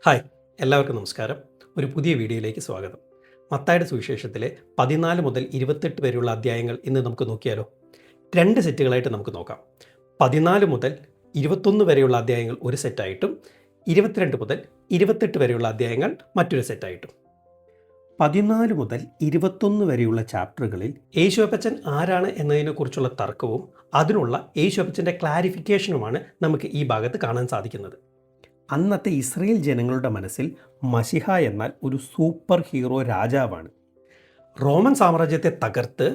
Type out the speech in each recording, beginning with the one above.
Hi, എല്ലാവർക്കും നമസ്കാരം. ഒരു പുതിയ വീഡിയോയിലേക്ക് സ്വാഗതം. മത്തായിയുടെ സുവിശേഷത്തിലെ 14 മുതൽ 28 വരെയുള്ള അധ്യായങ്ങൾ ഇന്ന് നമുക്ക് നോക്കിയാലോ? 2 സെറ്റുകളായിട്ട് നമുക്ക് നോക്കാം. 14 മുതൽ 21 വരെയുള്ള അധ്യായങ്ങൾ ഒരു സെറ്റായിട്ടും 22 മുതൽ 28 വരെയുള്ള അധ്യായങ്ങൾ മറ്റൊരു സെറ്റായിട്ടും. 14 മുതൽ 21 വരെയുള്ള ചാപ്റ്ററുകളിൽ യേശുവപ്പച്ചൻ ആരാണ് എന്നതിനെക്കുറിച്ചുള്ള തർക്കവും അതിനുള്ള യേശുവപ്പച്ചൻ്റെ ക്ലാരിഫിക്കേഷനുമാണ് നമുക്ക് ഈ ഭാഗത്ത് കാണാൻ സാധിക്കുന്നത്. അന്നത്തെ ഇസ്രയേൽ ജനങ്ങളുടെ മനസ്സിൽ മശിഹ എന്നാൽ ഒരു സൂപ്പർ ഹീറോ രാജാവാണ്. റോമൻ സാമ്രാജ്യത്തെ തകർത്ത്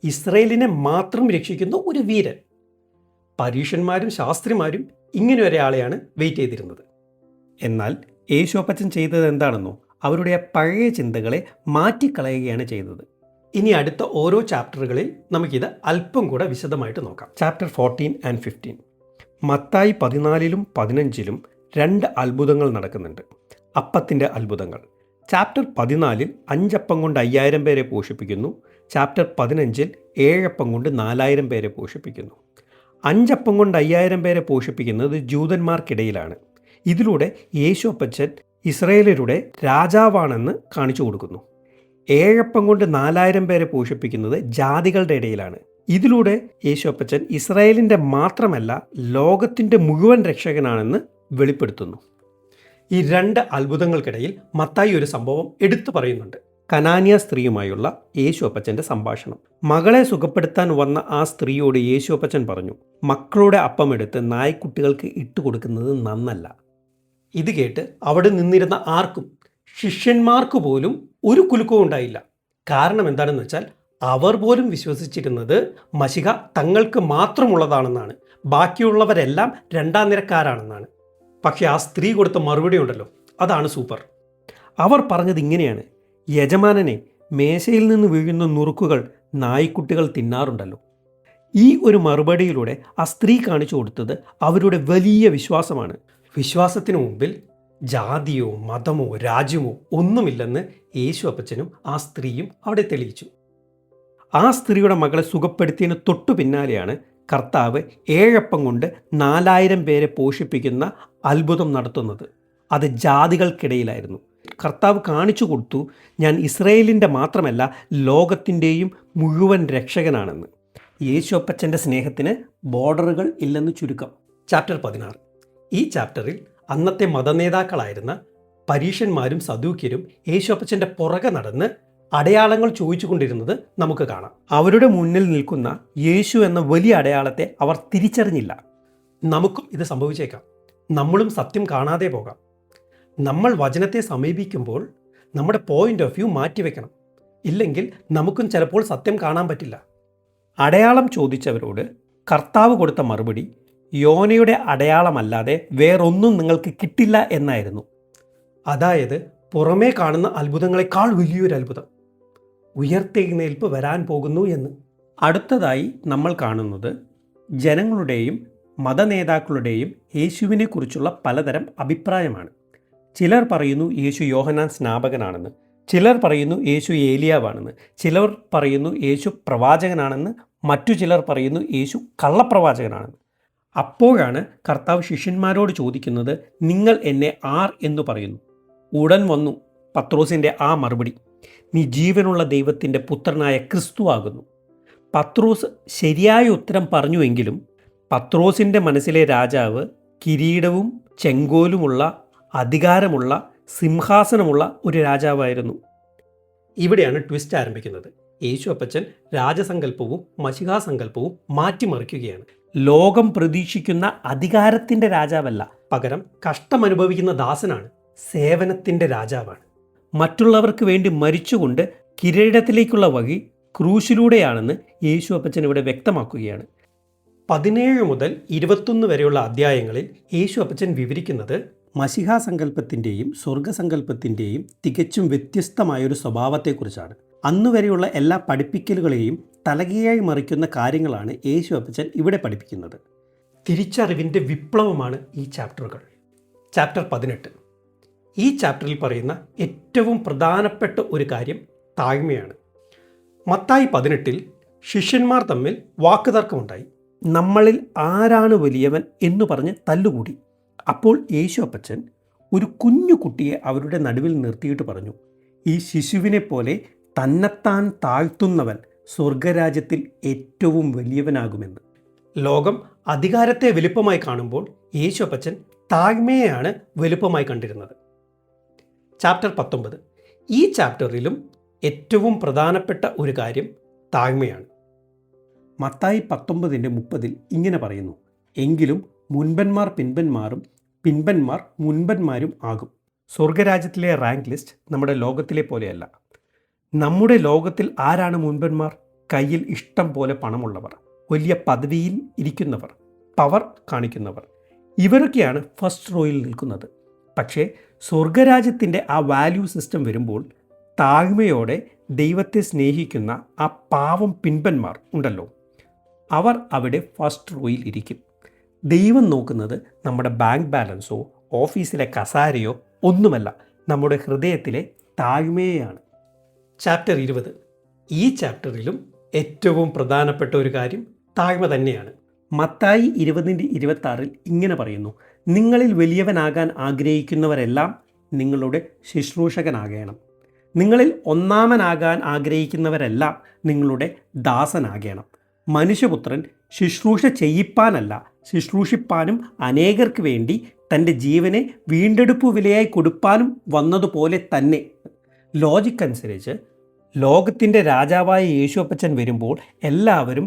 ഇസ്രയേലിനെ മാത്രം രക്ഷിക്കുന്ന ഒരു വീരൻ. പരീക്ഷന്മാരും ശാസ്ത്രിമാരും ഇങ്ങനെ ഒരാളെയാണ് വെയിറ്റ് ചെയ്തിരുന്നത്. എന്നാൽ യേശുവപ്പച്ചൻ ചെയ്തത് എന്താണെന്നോ? അവരുടെ പഴയ ചിന്തകളെ മാറ്റിക്കളയുകയാണ് ചെയ്തത്. ഇനി അടുത്ത ഓരോ ചാപ്റ്ററുകളിൽ നമുക്കിത് അല്പം കൂടെ വിശദമായിട്ട് നോക്കാം. Chapter 14 and 15. മത്തായി 14-ലും 15-ലും 2 അത്ഭുതങ്ങൾ നടക്കുന്നുണ്ട്. അപ്പത്തിൻ്റെ അത്ഭുതങ്ങൾ. ചാപ്റ്റർ 14-ൽ 5 അപ്പം കൊണ്ട് 5000 പേരെ പോഷിപ്പിക്കുന്നു. ചാപ്റ്റർ 15-ൽ 7 അപ്പം കൊണ്ട് 4000 പേരെ പോഷിപ്പിക്കുന്നു. 5 അപ്പം കൊണ്ട് 5000 പേരെ പോഷിപ്പിക്കുന്നത് ജൂതന്മാർക്കിടയിലാണ്. ഇതിലൂടെ യേശുവപ്പച്ചൻ ഇസ്രായേലരുടെ രാജാവാണെന്ന് കാണിച്ചു കൊടുക്കുന്നു. 7 അപ്പം കൊണ്ട് 4000 പേരെ പോഷിപ്പിക്കുന്നത് ജാതികളുടെ ഇടയിലാണ്. ഇതിലൂടെ യേശുവപ്പച്ചൻ ഇസ്രായേലിൻ്റെ മാത്രമല്ല ലോകത്തിൻ്റെ മുഴുവൻ രക്ഷകനാണെന്ന് വെളിപ്പെടുത്തുന്നു. ഈ 2 അത്ഭുതങ്ങൾക്കിടയിൽ മത്തായി ഒരു സംഭവം എടുത്തു പറയുന്നുണ്ട്. കനാന്യ സ്ത്രീയുമായുള്ള യേശുവപ്പച്ചൻ്റെ സംഭാഷണം. മകളെ സുഖപ്പെടുത്താൻ വന്ന ആ സ്ത്രീയോട് യേശുവപ്പച്ചൻ പറഞ്ഞു, മക്കളുടെ അപ്പം എടുത്ത് നായ്ക്കുട്ടികൾക്ക് ഇട്ടുകൊടുക്കുന്നത് നന്നല്ല. ഇത് കേട്ട് അവിടെ നിന്നിരുന്ന ആർക്കും, ശിഷ്യന്മാർക്ക് പോലും ഒരു കുലുക്കവും ഉണ്ടായില്ല. കാരണം എന്താണെന്ന് വെച്ചാൽ അവർ പോലും വിശ്വസിച്ചിരുന്നത് മശിഹ തങ്ങൾക്ക് മാത്രമുള്ളതാണെന്നാണ്, ബാക്കിയുള്ളവരെല്ലാം 2ാം നിരക്കാരാണെന്നാണ്. പക്ഷേ ആ സ്ത്രീ കൊടുത്ത മറുപടി ഉണ്ടല്ലോ, അതാണ് സൂപ്പർ. അവർ പറഞ്ഞത് ഇങ്ങനെയാണ്, യജമാനനെ, മേശയിൽ നിന്ന് വീഴുന്ന നുറുക്കുകൾ നായ്ക്കുട്ടികൾ തിന്നാറുണ്ടല്ലോ. ഈ ഒരു മറുപടിയിലൂടെ ആ സ്ത്രീ കാണിച്ചു കൊടുത്തത് അവരുടെ വലിയ വിശ്വാസമാണ്. വിശ്വാസത്തിന് മുമ്പിൽ ജാതിയോ മതമോ രാജ്യമോ ഒന്നുമില്ലെന്ന് യേശുവപ്പച്ചനും ആ സ്ത്രീയും അവിടെ തെളിയിച്ചു. ആ സ്ത്രീയുടെ മകളെ സുഖപ്പെടുത്തിയതിന് തൊട്ടു പിന്നാലെയാണ് കർത്താവ് 7 അപ്പം കൊണ്ട് 4000 പേരെ പോഷിപ്പിക്കുന്ന അത്ഭുതം നടത്തുന്നത്. അത് ജാതികൾക്കിടയിലായിരുന്നു. കർത്താവ് കാണിച്ചു കൊടുത്തു, ഞാൻ ഇസ്രയേലിൻ്റെ മാത്രമല്ല ലോകത്തിൻ്റെയും മുഴുവൻ രക്ഷകനാണെന്ന്. യേശുവപ്പച്ചൻ്റെ സ്നേഹത്തിന് ബോർഡറുകൾ ഇല്ലെന്ന് ചുരുക്കം. ചാപ്റ്റർ 16. ഈ ചാപ്റ്ററിൽ അന്നത്തെ മതനേതാക്കളായിരുന്ന പരീക്ഷന്മാരും സദൂക്യരും യേശുവപ്പച്ചൻ്റെ പുറകെ നടന്ന് അടയാളങ്ങൾ ചോദിച്ചു കൊണ്ടിരുന്നത് നമുക്ക് കാണാം. അവരുടെ മുന്നിൽ നിൽക്കുന്ന യേശു എന്ന വലിയ അടയാളത്തെ അവർ തിരിച്ചറിഞ്ഞില്ല. നമുക്കും ഇത് സംഭവിച്ചേക്കാം. നമ്മളും സത്യം കാണാതെ പോകാം. നമ്മൾ വചനത്തെ സമീപിക്കുമ്പോൾ നമ്മുടെ പോയിന്റ് ഓഫ് വ്യൂ മാറ്റിവെക്കണം. ഇല്ലെങ്കിൽ നമുക്കും ചിലപ്പോൾ സത്യം കാണാൻ പറ്റില്ല. അടയാളം ചോദിച്ചവരോട് കർത്താവ് കൊടുത്ത മറുപടി യോനയുടെ അടയാളമല്ലാതെ വേറൊന്നും നിങ്ങൾക്ക് കിട്ടില്ല എന്നായിരുന്നു. അതായത് പുറമേ കാണുന്ന അത്ഭുതങ്ങളെക്കാൾ വലിയൊരു അത്ഭുതം, ഉയർത്തെഴുന്നേൽപ്പ് വരാൻ പോകുന്നു എന്ന്. അടുത്തതായി നമ്മൾ കാണുന്നത് ജനങ്ങളുടെയും മതനേതാക്കളുടെയും യേശുവിനെക്കുറിച്ചുള്ള പലതരം അഭിപ്രായമാണ്. ചിലർ പറയുന്നു യേശു യോഹന്നാൻ സ്നാപകനാണെന്ന്, ചിലർ പറയുന്നു യേശു ഏലിയാവാണെന്ന്, ചിലർ പറയുന്നു യേശു പ്രവാചകനാണെന്ന്, മറ്റു ചിലർ പറയുന്നു യേശു കള്ളപ്രവാചകനാണെന്ന്. അപ്പോഴാണ് കർത്താവ് ശിഷ്യന്മാരോട് ചോദിക്കുന്നത്, നിങ്ങൾ എന്നെ ആർ എന്ന് പറയുന്നു? ഉടൻ വന്നു പത്രോസിൻ്റെ ആ മറുപടി, നീ ജീവനുള്ള ദൈവത്തിൻ്റെ പുത്രനായ ക്രിസ്തു ആകുന്നു. പത്രോസ് ശരിയായ ഉത്തരം പറഞ്ഞുവെങ്കിലും പത്രോസിൻ്റെ മനസ്സിലെ രാജാവ് കിരീടവും ചെങ്കോലുമുള്ള അധികാരമുള്ള സിംഹാസനമുള്ള ഒരു രാജാവായിരുന്നു. ഇവിടെയാണ് ട്വിസ്റ്റ് ആരംഭിക്കുന്നത്. യേശുവപ്പച്ചൻ രാജസങ്കല്പവും മശിഹാസങ്കല്പവും മാറ്റിമറിക്കുകയാണ്. ലോകം പ്രതീക്ഷിക്കുന്ന അധികാരത്തിൻ്റെ രാജാവല്ല, പകരം കഷ്ടമനുഭവിക്കുന്ന ദാസനാണ്, സേവനത്തിൻ്റെ രാജാവാണ്. മറ്റുള്ളവർക്ക് വേണ്ടി മരിച്ചുകൊണ്ട് കിരീടത്തിലേക്കുള്ള വഴി ക്രൂശിലൂടെയാണെന്ന് യേശുവപ്പച്ചൻ ഇവിടെ വ്യക്തമാക്കുകയാണ്. 17 മുതൽ 21 വരെയുള്ള അധ്യായങ്ങളിൽ യേശുവപ്പച്ചൻ വിവരിക്കുന്നത് മശിഹാസങ്കല്പത്തിൻ്റെയും സ്വർഗസങ്കല്പത്തിൻ്റെയും തികച്ചും വ്യത്യസ്തമായൊരു സ്വഭാവത്തെക്കുറിച്ചാണ്. അന്നുവരെയുള്ള എല്ലാ പഠിപ്പിക്കലുകളെയും തലകീഴായി മറിക്കുന്ന കാര്യങ്ങളാണ് യേശുവപ്പച്ചൻ ഇവിടെ പഠിപ്പിക്കുന്നത്. തിരിച്ചറിവിൻ്റെ വിപ്ലവമാണ് ഈ ചാപ്റ്ററുകൾ. ചാപ്റ്റർ 18. ഈ ചാപ്റ്ററിൽ പറയുന്ന ഏറ്റവും പ്രധാനപ്പെട്ട ഒരു കാര്യം താഴ്മയാണ്. മത്തായി 18-ൽ ശിഷ്യന്മാർ തമ്മിൽ വാക്കുതർക്കമുണ്ടായി. നമ്മളിൽ ആരാണ് വലിയവൻ എന്ന് പറഞ്ഞ് തല്ലുകൂടി. അപ്പോൾ യേശുവപ്പച്ചൻ ഒരു കുഞ്ഞു കുട്ടിയെ അവരുടെ നടുവിൽ നിർത്തിയിട്ട് പറഞ്ഞു, ഈ ശിശുവിനെ പോലെ തന്നെത്താൻ താഴ്ത്തുന്നവൻ സ്വർഗരാജ്യത്തിൽ ഏറ്റവും വലിയവനാകുമെന്ന്. ലോകം അധികാരത്തെ വലുപ്പമായി കാണുമ്പോൾ യേശുപ്പച്ചൻ താഴ്മയെയാണ് വലുപ്പമായി കണ്ടിരുന്നത്. ചാപ്റ്റർ 19. ഈ ചാപ്റ്ററിലും ഏറ്റവും പ്രധാനപ്പെട്ട ഒരു കാര്യം താഴ്മയാണ്. മത്തായി 19:30 ഇങ്ങനെ പറയുന്നു, എങ്കിലും മുൻപന്മാർ പിൻപന്മാരും പിൻപന്മാർ മുൻപന്മാരും ആകും. സ്വർഗരാജ്യത്തിലെ റാങ്ക് ലിസ്റ്റ് നമ്മുടെ ലോകത്തിലെ പോലെയല്ല. നമ്മുടെ ലോകത്തിൽ ആരാണ് മുൻപന്മാർ? കയ്യിൽ ഇഷ്ടം പോലെ പണമുള്ളവർ, വലിയ പദവിയിൽ ഇരിക്കുന്നവർ, പവർ കാണിക്കുന്നവർ, ഇവരൊക്കെയാണ് ഫസ്റ്റ് റോയിൽ നിൽക്കുന്നത്. പക്ഷേ സ്വർഗരാജ്യത്തിൻ്റെ ആ വാല്യൂ സിസ്റ്റം വരുമ്പോൾ താഴ്മയോടെ ദൈവത്തെ സ്നേഹിക്കുന്ന ആ പാവം പിൻപന്മാർ ഉണ്ടല്ലോ, അവർ അവിടെ ഫസ്റ്റ് റോയിൽ ഇരിക്കും. ദൈവം നോക്കുന്നത് നമ്മുടെ ബാങ്ക് ബാലൻസോ ഓഫീസിലെ കസാരയോ ഒന്നുമല്ല, നമ്മുടെ ഹൃദയത്തിലെ താഴ്മയെയാണ്. ചാപ്റ്റർ 20. ഈ ചാപ്റ്ററിലും ഏറ്റവും പ്രധാനപ്പെട്ട ഒരു കാര്യം താഴ്മ തന്നെയാണ്. മത്തായി 20:26 ഇങ്ങനെ പറയുന്നു, നിങ്ങളിൽ വലിയവനാകാൻ ആഗ്രഹിക്കുന്നവരെല്ലാം നിങ്ങളുടെ ശുശ്രൂഷകനാകണം. നിങ്ങളിൽ ഒന്നാമനാകാൻ ആഗ്രഹിക്കുന്നവരെല്ലാം നിങ്ങളുടെ ദാസനാകണം. മനുഷ്യപുത്രൻ ശുശ്രൂഷ ചെയ്യിപ്പാനല്ല, ശുശ്രൂഷിപ്പാനും അനേകർക്ക് വേണ്ടി തൻ്റെ ജീവനെ വീണ്ടെടുപ്പ് വിലയായി കൊടുപ്പാനും വന്നതുപോലെ തന്നെ. ലോജിക് അനുസരിച്ച് ലോകത്തിൻ്റെ രാജാവായ യേശുപ്പച്ചൻ വരുമ്പോൾ എല്ലാവരും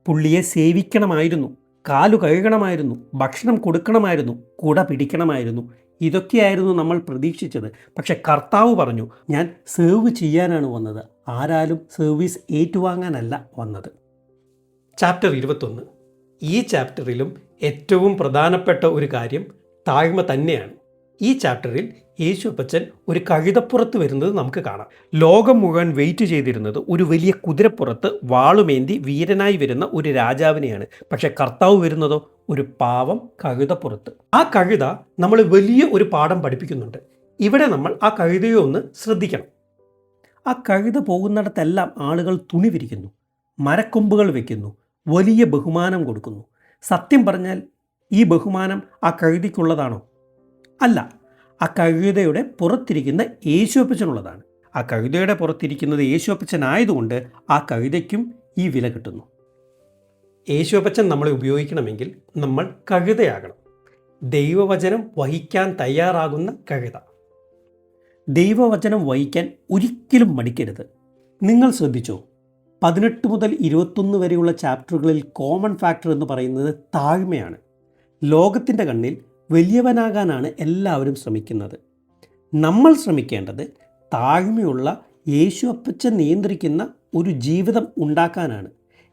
പുള്ളിയെ സേവിക്കണമായിരുന്നു, കാലു കഴുകണമായിരുന്നു, ഭക്ഷണം കൊടുക്കണമായിരുന്നു, കുട പിടിക്കണമായിരുന്നു. ഇതൊക്കെയായിരുന്നു നമ്മൾ പ്രതീക്ഷിച്ചത്. പക്ഷെ കർത്താവ് പറഞ്ഞു, ഞാൻ സേർവ് ചെയ്യാനാണ് വന്നത്, ആരാലും സർവീസ് ഏറ്റുവാങ്ങാനല്ല വന്നത്. ചാപ്റ്റർ 21. ഈ ചാപ്റ്ററിലും ഏറ്റവും പ്രധാനപ്പെട്ട ഒരു കാര്യം താഴ്മ തന്നെയാണ്. ഈ ചാപ്റ്ററിൽ യേശുപ്പച്ചൻ ഒരു കഴുതപ്പുറത്ത് വരുന്നത് നമുക്ക് കാണാം. ലോകം മുഴുവൻ വെയിറ്റ് ചെയ്തിരുന്നത് ഒരു വലിയ കുതിരപ്പുറത്ത് വാളുമേന്തി വീരനായി വരുന്ന ഒരു രാജാവിനെയാണ്. പക്ഷെ കർത്താവ് വരുന്നതോ ഒരു പാവം കഴുതപ്പുറത്ത്. ആ കഴുത നമ്മൾ വലിയ ഒരു പാഠം പഠിപ്പിക്കുന്നുണ്ട്. ഇവിടെ നമ്മൾ ആ കഴുതയെ ഒന്ന് ശ്രദ്ധിക്കണം. ആ കഴുത പോകുന്നിടത്തെല്ലാം ആളുകൾ തുണി വിരിക്കുന്നു, മരക്കൊമ്പുകൾ വയ്ക്കുന്നു, വലിയ ബഹുമാനം കൊടുക്കുന്നു. സത്യം പറഞ്ഞാൽ ഈ ബഹുമാനം ആ കഴുതയ്ക്കുള്ളതാണോ? അല്ല, ആ കഴുതയുടെ പുറത്തിരിക്കുന്ന യേശുപ്പച്ചനുള്ളതാണ്. ആ കഴുതയുടെ പുറത്തിരിക്കുന്നത് യേശുപ്പച്ചനായതുകൊണ്ട് ആ കഴുതയ്ക്കും ഈ വില കിട്ടുന്നു. യേശുപ്പച്ചൻ നമ്മളെ ഉപയോഗിക്കണമെങ്കിൽ നമ്മൾ കഴുതയാകണം. ദൈവവചനം വഹിക്കാൻ തയ്യാറാകുന്ന കഴുത. ദൈവവചനം വഹിക്കാൻ ഒരിക്കലും മടിക്കരുത്. നിങ്ങൾ ശ്രദ്ധിച്ചോ, 18 മുതൽ 21 വരെയുള്ള ചാപ്റ്ററുകളിൽ കോമൺ ഫാക്ടർ എന്ന് പറയുന്നത് താഴ്മയാണ്. ലോകത്തിൻ്റെ കണ്ണിൽ വലിയവനാകാനാണ് എല്ലാവരും ശ്രമിക്കുന്നത്. നമ്മൾ ശ്രമിക്കേണ്ടത് താഴ്മയുള്ള യേശുപ്പച്ചൻ നിയന്ത്രിക്കുന്ന ഒരു ജീവിതം ഉണ്ടാക്കാനാണ്.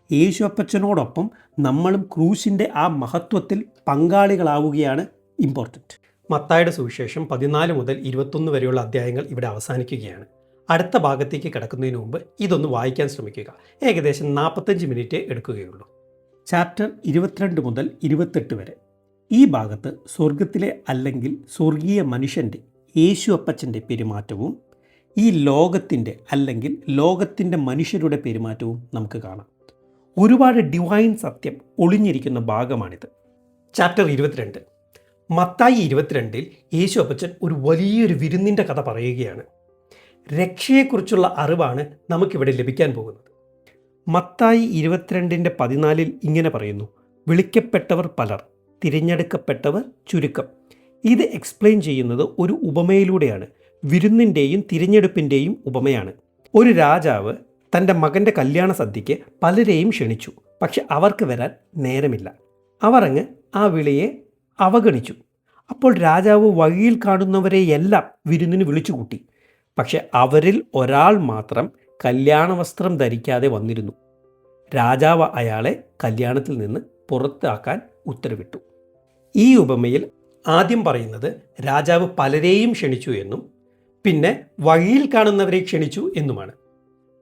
യേശുപ്പച്ചനോടൊപ്പം നമ്മളും ക്രൂശിൻ്റെ ആ മഹത്വത്തിൽ പങ്കാളികളാവുകയാണ് ഇമ്പോർട്ടൻറ്റ്. മത്തായിയുടെ സുവിശേഷം 14 മുതൽ 21 വരെയുള്ള അധ്യായങ്ങൾ ഇവിടെ അവസാനിക്കുകയാണ്. അടുത്ത ഭാഗത്തേക്ക് കിടക്കുന്നതിന് മുമ്പ് ഇതൊന്ന് വായിക്കാൻ ശ്രമിക്കുക. ഏകദേശം 45 മിനിറ്റ് എടുക്കുകയുള്ളൂ. ചാപ്റ്റർ 22 മുതൽ 28 വരെ. ഈ ഭാഗത്ത് സ്വർഗത്തിലെ അല്ലെങ്കിൽ സ്വർഗീയ മനുഷ്യൻ്റെ യേശുപ്പച്ചൻ്റെ പെരുമാറ്റവും ഈ ലോകത്തിൻ്റെ അല്ലെങ്കിൽ ലോകത്തിൻ്റെ മനുഷ്യരുടെ പെരുമാറ്റവും നമുക്ക് കാണാം. ഒരുപാട് ഡിവൈൻ സത്യം ഒളിഞ്ഞിരിക്കുന്ന ഭാഗമാണിത്. ചാപ്റ്റർ 22. മത്തായി 22-ൽ യേശുപ്പച്ചൻ ഒരു വലിയൊരു വിരുന്നിൻ്റെ കഥ പറയുകയാണ്. രക്ഷയെക്കുറിച്ചുള്ള അറിവാണ് നമുക്കിവിടെ ലഭിക്കാൻ പോകുന്നത്. മത്തായി 22:14 ഇങ്ങനെ പറയുന്നു, വിളിക്കപ്പെട്ടവർ പലർ, തിരഞ്ഞെടുക്കപ്പെട്ടവർ ചുരുക്കം. ഇത് എക്സ്പ്ലെയിൻ ചെയ്യുന്നത് ഒരു ഉപമയിലൂടെയാണ്. വിരുന്നിൻ്റെയും തിരഞ്ഞെടുപ്പിൻ്റെയും ഉപമയാണ്. ഒരു രാജാവ് തൻ്റെ മകൻ്റെ കല്യാണ സദ്യയ്ക്ക് പലരെയും ക്ഷണിച്ചു. പക്ഷെ അവർക്ക് വരാൻ നേരമില്ല. അവർ അങ്ങ് ആ വിളിയെ അവഗണിച്ചു. അപ്പോൾ രാജാവ് വഴിയിൽ കാണുന്നവരെയെല്ലാം വിരുന്നിന് വിളിച്ചുകൂട്ടി. പക്ഷെ അവരിൽ ഒരാൾ മാത്രം കല്യാണ വസ്ത്രം ധരിക്കാതെ വന്നിരുന്നു. രാജാവ് അയാളെ കല്യാണത്തിൽ നിന്ന് പുറത്താക്കാൻ ഉത്തരവിട്ടു. ഈ ഉപമയിൽ ആദ്യം പറയുന്നത് രാജാവ് പലരെയും ക്ഷണിച്ചു എന്നും പിന്നെ വഴിയിൽ കാണുന്നവരെ ക്ഷണിച്ചു എന്നുമാണ്.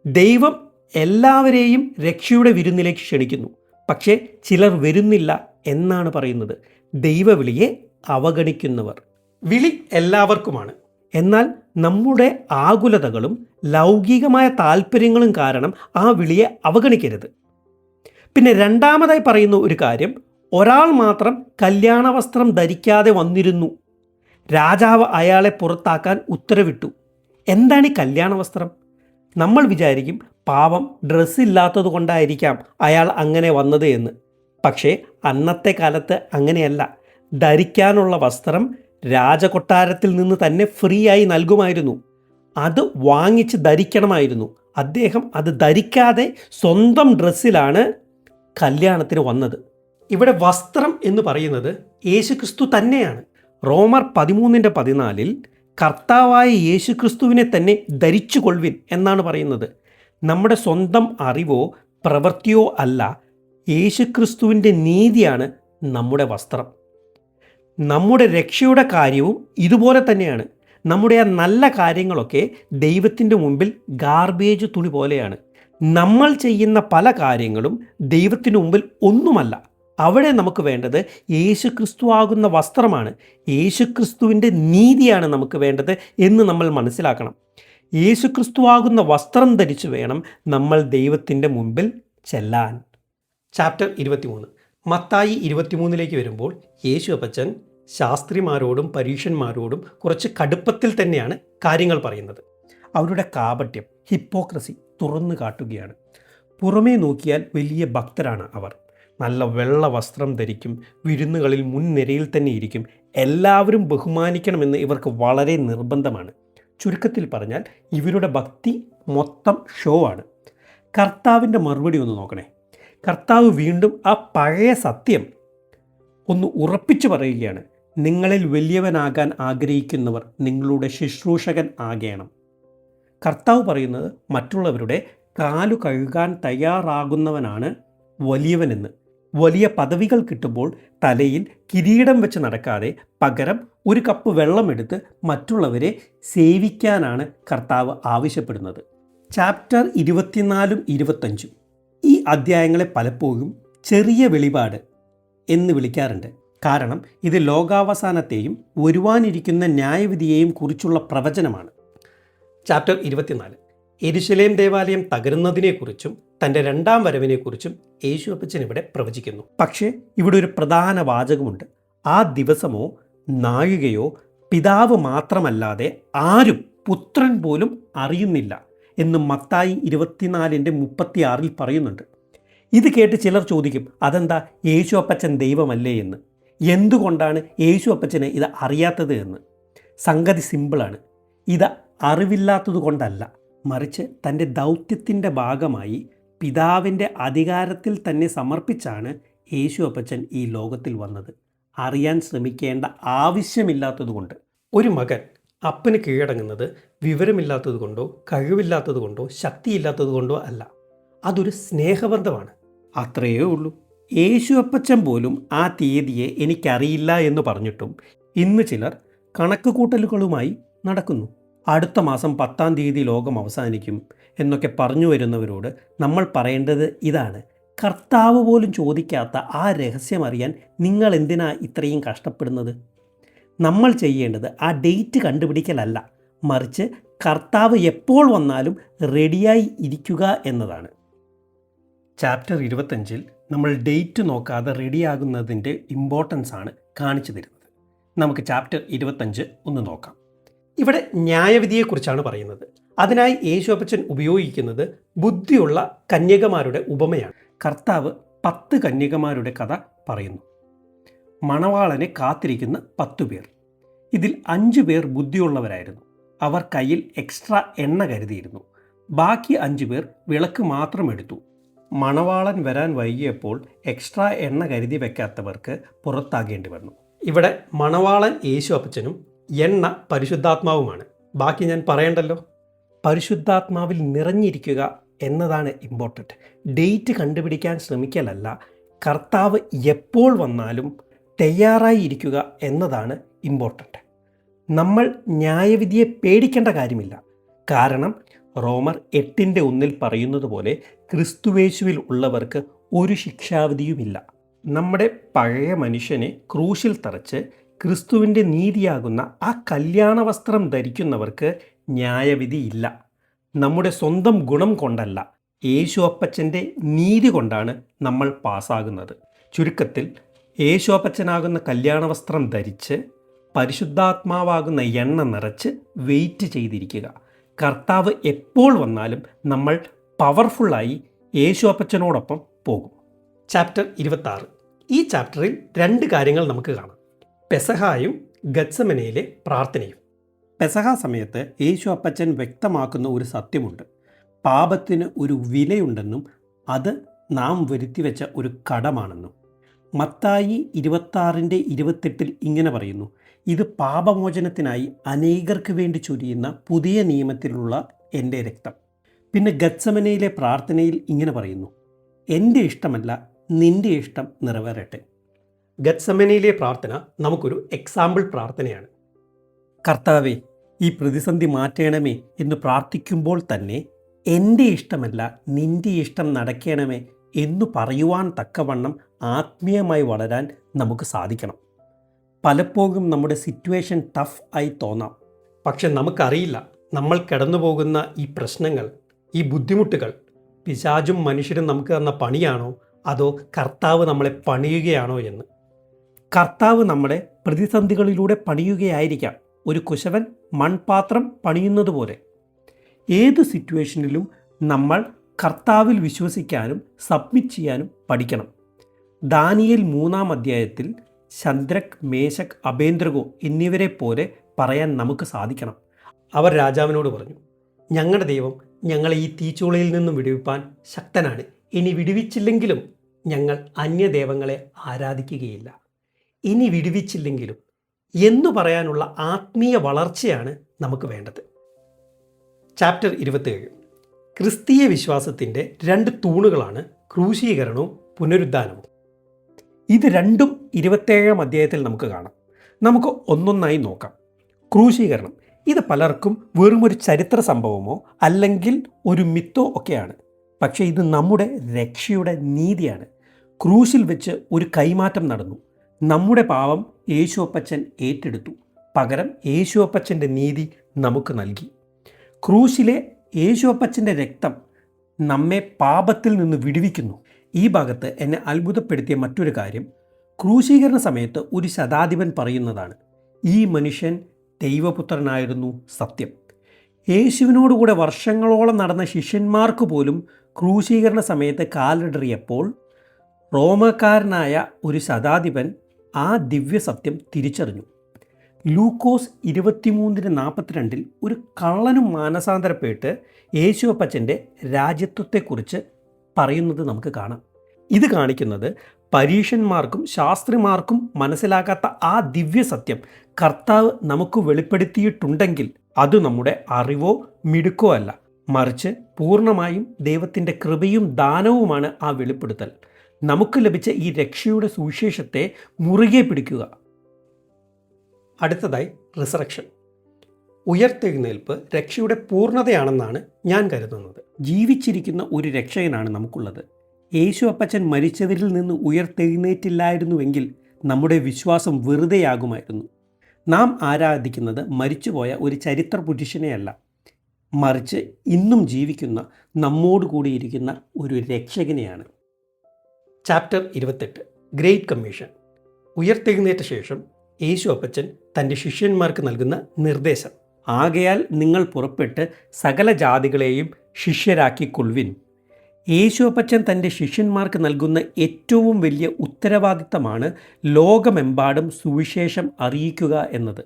ദൈവം എല്ലാവരെയും രക്ഷയുടെ വിരുന്നിലേക്ക് ക്ഷണിക്കുന്നു. പക്ഷേ ചിലർ വരുന്നില്ല എന്നാണ് പറയുന്നത്. ദൈവവിളിയെ അവഗണിക്കുന്നവർ. വിളി എല്ലാവർക്കുമാണ്. എന്നാൽ നമ്മുടെ ആകുലതകളും ലൗകികമായ താല്പര്യങ്ങളും കാരണം ആ വിളിയെ അവഗണിക്കരുത്. പിന്നെ രണ്ടാമതായി പറയുന്ന ഒരു കാര്യം, ഒരാൾ മാത്രം കല്യാണ വസ്ത്രം ധരിക്കാതെ വന്നിരുന്നു. രാജാവ് അയാളെ പുറത്താക്കാൻ ഉത്തരവിട്ടു. എന്താണ് ഈ കല്യാണ വസ്ത്രം? നമ്മൾ വിചാരിക്കും പാവം ഡ്രസ്സില്ലാത്തത് കൊണ്ടായിരിക്കാം അയാൾ അങ്ങനെ വന്നത് എന്ന്. പക്ഷേ അന്നത്തെ കാലത്ത് അങ്ങനെയല്ല. ധരിക്കാനുള്ള വസ്ത്രം രാജകൊട്ടാരത്തിൽ നിന്ന് തന്നെ ഫ്രീ ആയി നൽകുമായിരുന്നു. അത് വാങ്ങിച്ച് ധരിക്കണമായിരുന്നു. അദ്ദേഹം അത് ധരിക്കാതെ സ്വന്തം ഡ്രസ്സിലാണ് കല്യാണത്തിന് വന്നത്. ഇവിടെ വസ്ത്രം എന്ന് പറയുന്നത് യേശുക്രിസ്തു തന്നെയാണ്. റോമർ 13:14 കർത്താവായ യേശുക്രിസ്തുവിനെ തന്നെ ധരിച്ചു കൊള്ളുവിൻ എന്നാണ് പറയുന്നത്. നമ്മുടെ സ്വന്തം അറിവോ പ്രവൃത്തിയോ അല്ല, യേശുക്രിസ്തുവിൻ്റെ നീതിയാണ് നമ്മുടെ വസ്ത്രം. നമ്മുടെ രക്ഷയുടെ കാര്യവും ഇതുപോലെ തന്നെയാണ്. നമ്മുടെ ആ നല്ല കാര്യങ്ങളൊക്കെ ദൈവത്തിൻ്റെ മുമ്പിൽ ഗാർബേജ് തുണി പോലെയാണ്. നമ്മൾ ചെയ്യുന്ന പല കാര്യങ്ങളും ദൈവത്തിന് മുമ്പിൽ ഒന്നുമല്ല. അവിടെ നമുക്ക് വേണ്ടത് യേശുക്രിസ്തു ആകുന്ന വസ്ത്രമാണ്. യേശുക്രിസ്തുവിൻ്റെ നീതിയാണ് നമുക്ക് വേണ്ടത് എന്ന് നമ്മൾ മനസ്സിലാക്കണം. യേശുക്രിസ്തു ആകുന്ന വസ്ത്രം ധരിച്ചു വേണം നമ്മൾ ദൈവത്തിൻ്റെ മുമ്പിൽ ചെല്ലാൻ. ചാപ്റ്റർ 23. മത്തായി 23 വരുമ്പോൾ യേശു അപ്പച്ചൻ ശാസ്ത്രിമാരോടും പരീക്ഷന്മാരോടും കുറച്ച് കടുപ്പത്തിൽ തന്നെയാണ് കാര്യങ്ങൾ പറയുന്നത്. അവരുടെ കാപട്യം, ഹിപ്പോക്രസി തുറന്നു കാട്ടുകയാണ്. പുറമേ നോക്കിയാൽ വലിയ ഭക്തരാണ് അവർ. നല്ല വെള്ള വസ്ത്രം ധരിക്കും, വിരുന്നുകളിൽ മുൻനിരയിൽ തന്നെ ഇരിക്കും, എല്ലാവരും ബഹുമാനിക്കണമെന്ന് ഇവർക്ക് വളരെ നിർബന്ധമാണ്. ചുരുക്കത്തിൽ പറഞ്ഞാൽ ഇവരുടെ ഭക്തി മൊത്തം ഷോ ആണ്. കർത്താവിൻ്റെ മറുപടി ഒന്ന് നോക്കണേ. കർത്താവ് വീണ്ടും ആ പഴയ സത്യം ഒന്ന് ഉറപ്പിച്ചു പറയുകയാണ്. നിങ്ങളിൽ വലിയവനാകാൻ ആഗ്രഹിക്കുന്നവർ നിങ്ങളുടെ ശുശ്രൂഷകൻ ആകണം. കർത്താവ് പറയുന്നത് മറ്റുള്ളവരുടെ കാലു കഴുകാൻ തയ്യാറാകുന്നവനാണ് വലിയവനെന്ന്. വലിയ പദവികൾ കിട്ടുമ്പോൾ തലയിൽ കിരീടം വെച്ച് നടക്കാതെ പകരം ഒരു കപ്പ് വെള്ളമെടുത്ത് മറ്റുള്ളവരെ സേവിക്കാനാണ് കർത്താവ് ആവശ്യപ്പെടുന്നത്. ചാപ്റ്റർ 24 25 ഈ അധ്യായങ്ങളെ പലപ്പോഴും ചെറിയ വെളിപാട് എന്ന് വിളിക്കാറുണ്ട്. കാരണം ഇത് ലോകാവസാനത്തെയും വരുവാനിരിക്കുന്ന ന്യായവിധിയെയും കുറിച്ചുള്ള പ്രവചനമാണ്. ചാപ്റ്റർ 24 യെരുശലേം ദേവാലയം തകരുന്നതിനെക്കുറിച്ചും തൻ്റെ രണ്ടാം വരവിനെക്കുറിച്ചും യേശു അപ്പച്ചൻ ഇവിടെ പ്രവചിക്കുന്നു. പക്ഷേ ഇവിടെ ഒരു പ്രധാന വാചകമുണ്ട്. ആ ദിവസമോ നാഴികയോ പിതാവ് മാത്രമല്ലാതെ ആരും പുത്രൻ പോലും അറിയുന്നില്ല എന്ന് മത്തായി 24:36 പറയുന്നുണ്ട്. ഇത് കേട്ട് ചിലർ ചോദിക്കും, അതെന്താ യേശു അപ്പച്ചൻ ദൈവമല്ലേ എന്ന്? എന്തുകൊണ്ടാണ് യേശു അപ്പച്ചന് ഇത് അറിയാത്തത് എന്ന്? സംഗതി സിമ്പിളാണ്. ഇത് അറിവില്ലാത്തത് കൊണ്ടല്ല, മറിച്ച് തൻ്റെ ദൗത്യത്തിൻ്റെ ഭാഗമായി പിതാവിൻ്റെ അധികാരത്തിൽ തന്നെ സമർപ്പിച്ചാണ് യേശു അപ്പച്ചൻ ഈ ലോകത്തിൽ വന്നത്. അറിയാൻ ശ്രമിക്കേണ്ട ആവശ്യമില്ലാത്തതുകൊണ്ട്. ഒരു മകൻ അപ്പന് കീഴടങ്ങുന്നത് വിവരമില്ലാത്തത് കൊണ്ടോ കഴിവില്ലാത്തത് കൊണ്ടോ ശക്തിയില്ലാത്തത് കൊണ്ടോ അല്ല. അതൊരു സ്നേഹബന്ധമാണ്. അത്രയേ ഉള്ളൂ. യേശു അപ്പച്ചൻ പോലും ആ തീയതിയെ എനിക്കറിയില്ല എന്ന് പറഞ്ഞിട്ടും ഇന്ന് ചിലർ കണക്ക് കൂട്ടലുകളുമായി നടക്കുന്നു. അടുത്ത മാസം 10-ാം തീയതി ലോകം അവസാനിക്കും എന്നൊക്കെ പറഞ്ഞു വരുന്നവരോട് നമ്മൾ പറയേണ്ടത് ഇതാണ്: കർത്താവ് പോലും ചോദിക്കാത്ത ആ രഹസ്യം അറിയാൻ നിങ്ങൾ എന്തിനാ ഇത്രയും കഷ്ടപ്പെടുന്നത്? നമ്മൾ ചെയ്യേണ്ടത് ആ ഡേറ്റ് കണ്ടുപിടിക്കലല്ല, മറിച്ച് കർത്താവ് എപ്പോൾ വന്നാലും റെഡിയായി ഇരിക്കുക എന്നതാണ്. ചാപ്റ്റർ 25 നമ്മൾ ഡേറ്റ് നോക്കാതെ റെഡിയാകുന്നതിൻ്റെ ഇമ്പോർട്ടൻസ് ആണ് കാണിച്ചു തരുന്നത്. നമുക്ക് ചാപ്റ്റർ 25 ഒന്ന് നോക്കാം. ഇവിടെ ന്യായവിധിയെക്കുറിച്ചാണ് പറയുന്നത്. അതിനായി യേശു അപ്പച്ചൻ ഉപയോഗിക്കുന്നത് ബുദ്ധിയുള്ള കന്യകമാരുടെ ഉപമയാണ്. കർത്താവ് 10 കന്യകമാരുടെ കഥ പറയുന്നു. മണവാളനെ കാത്തിരിക്കുന്ന 10 പേർ. ഇതിൽ 5 പേർ ബുദ്ധിയുള്ളവരായിരുന്നു. അവർ കയ്യിൽ എക്സ്ട്രാ എണ്ണ കരുതിയിരുന്നു. ബാക്കി 5 പേർ വിളക്ക് മാത്രം എടുത്തു. മണവാളൻ വരാൻ വൈകിയപ്പോൾ എക്സ്ട്രാ എണ്ണ കരുതി വെക്കാത്തവർക്ക് പുറത്താകേണ്ടി വന്നു. ഇവിടെ മണവാളൻ യേശു അപ്പച്ചനും എണ്ണ പരിശുദ്ധാത്മാവുമാണ്. ബാക്കി ഞാൻ പറയണ്ടല്ലോ. പരിശുദ്ധാത്മാവിൽ നിറഞ്ഞിരിക്കുക എന്നതാണ് ഇമ്പോർട്ടൻറ്റ്. ഡേറ്റ് കണ്ടുപിടിക്കാൻ ശ്രമിക്കലല്ല, കർത്താവ് എപ്പോൾ വന്നാലും തയ്യാറായി ഇരിക്കുക എന്നതാണ് ഇമ്പോർട്ടൻറ്റ്. നമ്മൾ ന്യായവിധിയെ പേടിക്കേണ്ട കാര്യമില്ല. കാരണം റോമർ 8:1 പറയുന്നത് പോലെ ക്രിസ്തുവേശുവിൽ ഉള്ളവർക്ക് ഒരു ശിക്ഷാവിധിയുമില്ല. നമ്മുടെ പഴയ മനുഷ്യനെ ക്രൂശിൽ തറച്ച് ക്രിസ്തുവിൻ്റെ നീതിയാകുന്ന ആ കല്യാണ വസ്ത്രം ധരിക്കുന്നവർക്ക് ന്യായവിധിയില്ല. നമ്മുടെ സ്വന്തം ഗുണം കൊണ്ടല്ല, യേശു അപ്പച്ചൻ്റെ നീതി കൊണ്ടാണ് നമ്മൾ പാസ്സാകുന്നത്. ചുരുക്കത്തിൽ യേശു അപ്പച്ചനാകുന്ന കല്യാണ വസ്ത്രം ധരിച്ച് പരിശുദ്ധാത്മാവാകുന്ന എണ്ണ നിറച്ച് വെയിറ്റ് ചെയ്തിരിക്കുക. കർത്താവ് എപ്പോൾ വന്നാലും നമ്മൾ പവർഫുള്ളായി യേശു അപ്പച്ചനോടൊപ്പം പോകും. ചാപ്റ്റർ 26. ഈ ചാപ്റ്ററിൽ 2 കാര്യങ്ങൾ നമുക്ക് കാണാം: പെസഹായും ഗത്സമനയിലെ പ്രാർത്ഥനയും. പെസഹ സമയത്ത് യേശു അപ്പച്ചൻ വ്യക്തമാക്കുന്ന ഒരു സത്യമുണ്ട്. പാപത്തിന് ഒരു വിലയുണ്ടെന്നും അത് നാം വരുത്തിവെച്ച ഒരു കടമാണെന്നും. മത്തായി 26:28 ഇങ്ങനെ പറയുന്നു: ഇത് പാപമോചനത്തിനായി അനേകർക്ക് വേണ്ടി ചൊരിയുന്ന പുതിയ നിയമത്തിലുള്ള എൻ്റെ രക്തം. പിന്നെ ഗത്സമനയിലെ പ്രാർത്ഥനയിൽ ഇങ്ങനെ പറയുന്നു: എൻ്റെ ഇഷ്ടമല്ല നിൻ്റെ ഇഷ്ടം നിറവേറട്ടെ. ഗത്സമനയിലെ പ്രാർത്ഥന നമുക്കൊരു എക്സാമ്പിൾ പ്രാർത്ഥനയാണ്. കർത്താവേ, ഈ പ്രതിസന്ധി മാറ്റണമേ എന്ന് പ്രാർത്ഥിക്കുമ്പോൾ തന്നെ എൻ്റെ ഇഷ്ടമല്ല നിൻ്റെ ഇഷ്ടം നടക്കണമേ എന്നു പറയുവാൻ തക്കവണ്ണം ആത്മീയമായി വളരാൻ നമുക്ക് സാധിക്കണം. പലപ്പോഴും നമ്മുടെ സിറ്റുവേഷൻ ടഫ് ആയി തോന്നാം. പക്ഷെ നമുക്കറിയില്ല നമ്മൾ കടന്നു പോകുന്ന ഈ പ്രശ്നങ്ങൾ, ഈ ബുദ്ധിമുട്ടുകൾ പിശാചും മനുഷ്യരും നമുക്ക് തന്ന പണിയാണോ അതോ കർത്താവ് നമ്മളെ പണിയുകയാണോ എന്ന്. കർത്താവ് നമ്മളെ പ്രതിസന്ധികളിലൂടെ പണിയുകയായിരിക്കാം, ഒരു കുശവൻ മൺപാത്രം പണിയുന്നത് പോലെ. ഏത് സിറ്റുവേഷനിലും നമ്മൾ കർത്താവിൽ വിശ്വസിക്കാനും സബ്മിറ്റ് ചെയ്യാനും പഠിക്കണം. ദാനിയേൽ 3-ാം അധ്യായത്തിൽ ശദ്രക്, മേശക്, അബേദ്നെഗോ എന്നിവരെ പോലെ പറയാൻ നമുക്ക് സാധിക്കണം. അവർ രാജാവിനോട് പറഞ്ഞു: ഞങ്ങളുടെ ദൈവം ഞങ്ങളെ ഈ തീച്ചൂളയിൽ നിന്നും വിടുവിപ്പാൻ ശക്തനാണ്. ഇനി വിടുവിച്ചില്ലെങ്കിലും ഞങ്ങൾ അന്യദേവങ്ങളെ ആരാധിക്കുകയില്ല. ഇനി വിടുവിച്ചില്ലെങ്കിലും എന്നു പറയാനുള്ള ആത്മീയ വളർച്ചയാണ് നമുക്ക് വേണ്ടത്. ചാപ്റ്റർ 27. ക്രിസ്തീയ വിശ്വാസത്തിൻ്റെ 2 തൂണുകളാണ് ക്രൂശീകരണവും പുനരുദ്ധാനവും. ഇത് രണ്ടും 27-ാം അധ്യായത്തിൽ നമുക്ക് കാണാം. നമുക്ക് ഒന്നൊന്നായി നോക്കാം. ക്രൂശീകരണം, ഇത് പലർക്കും വെറുമൊരു ചരിത്ര സംഭവമോ അല്ലെങ്കിൽ ഒരു മിത്തോ ഒക്കെയാണ്. പക്ഷേ ഇത് നമ്മുടെ രക്ഷയുടെ നീതിയാണ്. ക്രൂശിൽ വെച്ച് ഒരു കൈമാറ്റം നടന്നു. നമ്മുടെ പാപം യേശു അപ്പച്ചൻ ഏറ്റെടുത്തു. പകരം യേശു അപ്പച്ചൻ്റെ നീതി നമുക്ക് നൽകി. ക്രൂശിലെ യേശു അപ്പച്ചൻ്റെ രക്തം നമ്മെ പാപത്തിൽ നിന്ന് വിടുവിക്കുന്നു. ഈ ഭാഗത്ത് എന്നെ അത്ഭുതപ്പെടുത്തിയ മറ്റൊരു കാര്യം, ക്രൂശീകരണ സമയത്ത് ഒരു ശതാധിപൻ പറയുന്നതാണ്: ഈ മനുഷ്യൻ ദൈവപുത്രനായിരുന്നു സത്യം. യേശുവിനോടുകൂടെ വർഷങ്ങളോളം നടന്ന ശിഷ്യന്മാർക്ക് പോലും ക്രൂശീകരണ സമയത്ത് കാലിടറിയപ്പോൾ റോമക്കാരനായ ഒരു ശതാധിപൻ ആ ദിവ്യസത്യം തിരിച്ചറിഞ്ഞു. ലൂക്കോസ് 23:42 ഒരു കള്ളനും മാനസാന്തരപ്പെട്ട് യേശു അപ്പച്ചൻ്റെ രാജ്യത്വത്തെക്കുറിച്ച് പറയുന്നത് നമുക്ക് കാണാം. ഇത് കാണിക്കുന്നത് പരീശന്മാർക്കും ശാസ്ത്രിമാർക്കും മനസ്സിലാക്കാത്ത ആ ദിവ്യസത്യം കർത്താവ് നമുക്ക് വെളിപ്പെടുത്തിയിട്ടുണ്ടെങ്കിൽ അത് നമ്മുടെ അറിവോ മിടുക്കോ അല്ല, മറിച്ച് പൂർണ്ണമായും ദൈവത്തിൻ്റെ കൃപയും ദാനവുമാണ് ആ വെളിപ്പെടുത്തൽ. നമുക്ക് ലഭിച്ച ഈ രക്ഷയുടെ സുവിശേഷത്തെ മുറുകെ പിടിക്കുക. അടുത്തതായി റിസറക്ഷൻ. ഉയർത്തെഴുന്നേൽപ്പ് രക്ഷയുടെ പൂർണ്ണതയാണെന്നാണ് ഞാൻ കരുതുന്നത്. ജീവിച്ചിരിക്കുന്ന ഒരു രക്ഷകനാണ് നമുക്കുള്ളത്. യേശു അപ്പച്ചൻ മരിച്ചവരിൽ നിന്ന് ഉയർത്തെഴുന്നേറ്റില്ലായിരുന്നുവെങ്കിൽ നമ്മുടെ വിശ്വാസം വെറുതെയാകുമായിരുന്നു. നാം ആരാധിക്കുന്നത് മരിച്ചുപോയ ഒരു ചരിത്ര പുരുഷനെയല്ല, മറിച്ച് ഇന്നും ജീവിക്കുന്ന നമ്മോട് കൂടിയിരിക്കുന്ന ഒരു രക്ഷകനെയാണ്. ചാപ്റ്റർ 28. Great commission. ഉയർത്തെഴുന്നേറ്റ ശേഷം യേശു അപ്പച്ചൻ തൻ്റെ ശിഷ്യന്മാർക്ക് നൽകുന്ന നിർദ്ദേശം: ആകയാൽ നിങ്ങൾ പുറപ്പെട്ട് സകല ജാതികളെയും ശിഷ്യരാക്കിക്കൊള്ളുവിൻ. യേശു അപ്പച്ചൻ തൻ്റെ ശിഷ്യന്മാർക്ക് നൽകുന്ന ഏറ്റവും വലിയ ഉത്തരവാദിത്തമാണ് ലോകമെമ്പാടും സുവിശേഷം അറിയിക്കുക എന്നത്.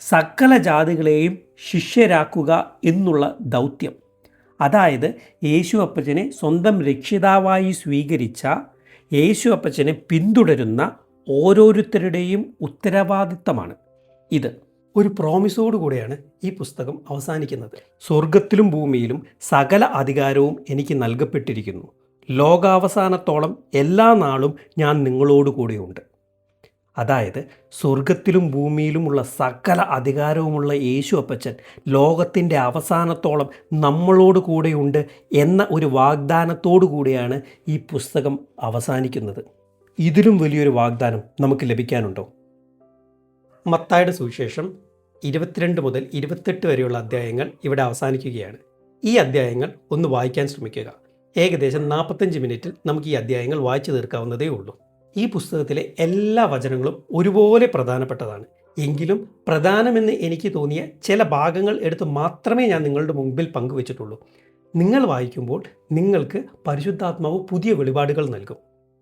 സകല ജാതികളെയും ശിഷ്യരാക്കുക എന്നുള്ള ദൗത്യം. അതായത് യേശു അപ്പച്ചനെ സ്വന്തം രക്ഷിതാവായി സ്വീകരിച്ച, യേശു അപ്പച്ചനെ പിന്തുടരുന്ന ഓരോരുത്തരുടെയും ഉത്തരവാദിത്തമാണ് ഇത്. ഒരു പ്രോമിസോടു കൂടെയാണ് ഈ പുസ്തകം അവസാനിക്കുന്നത്. സ്വർഗത്തിലും ഭൂമിയിലും സകല അധികാരവും എനിക്ക് നൽകപ്പെട്ടിരിക്കുന്നു. ലോകാവസാനത്തോളം എല്ലാ നാളും ഞാൻ നിങ്ങളോട് കൂടെയുണ്ട്. അതായത് സ്വർഗത്തിലും ഭൂമിയിലുമുള്ള സകല അധികാരവുമുള്ള യേശു അപ്പച്ചൻ ലോകത്തിൻ്റെ അവസാനത്തോളം നമ്മളോട് കൂടെയുണ്ട് എന്ന ഒരു വാഗ്ദാനത്തോടു കൂടിയാണ് ഈ പുസ്തകം അവസാനിക്കുന്നത്. ഇതിലും വലിയൊരു വാഗ്ദാനം നമുക്ക് ലഭിക്കാനുണ്ടോ? മത്തായിയുടെ സുവിശേഷം 22 മുതൽ 28 വരെയുള്ള അധ്യായങ്ങൾ ഇവിടെ അവസാനിക്കുകയാണ്. ഈ അധ്യായങ്ങൾ ഒന്ന് വായിക്കാൻ ശ്രമിക്കുക. ഏകദേശം 45 മിനിറ്റിൽ നമുക്ക് ഈ അധ്യായങ്ങൾ വായിച്ചു തീർക്കാവുന്നതേ ഉള്ളൂ. ഈ പുസ്തകത്തിലെ എല്ലാ വചനങ്ങളും ഒരുപോലെ പ്രധാനപ്പെട്ടതാണ്. എങ്കിലും പ്രധാനമെന്ന് എനിക്ക് തോന്നിയ ചില ഭാഗങ്ങൾ എടുത്ത് മാത്രമേ ഞാൻ നിങ്ങളുടെ മുമ്പിൽ പങ്കുവച്ചിട്ടുള്ളൂ. നിങ്ങൾ വായിക്കുമ്പോൾ നിങ്ങൾക്ക് പരിശുദ്ധാത്മാവ് പുതിയ വെളിപാടുകൾ നൽകും.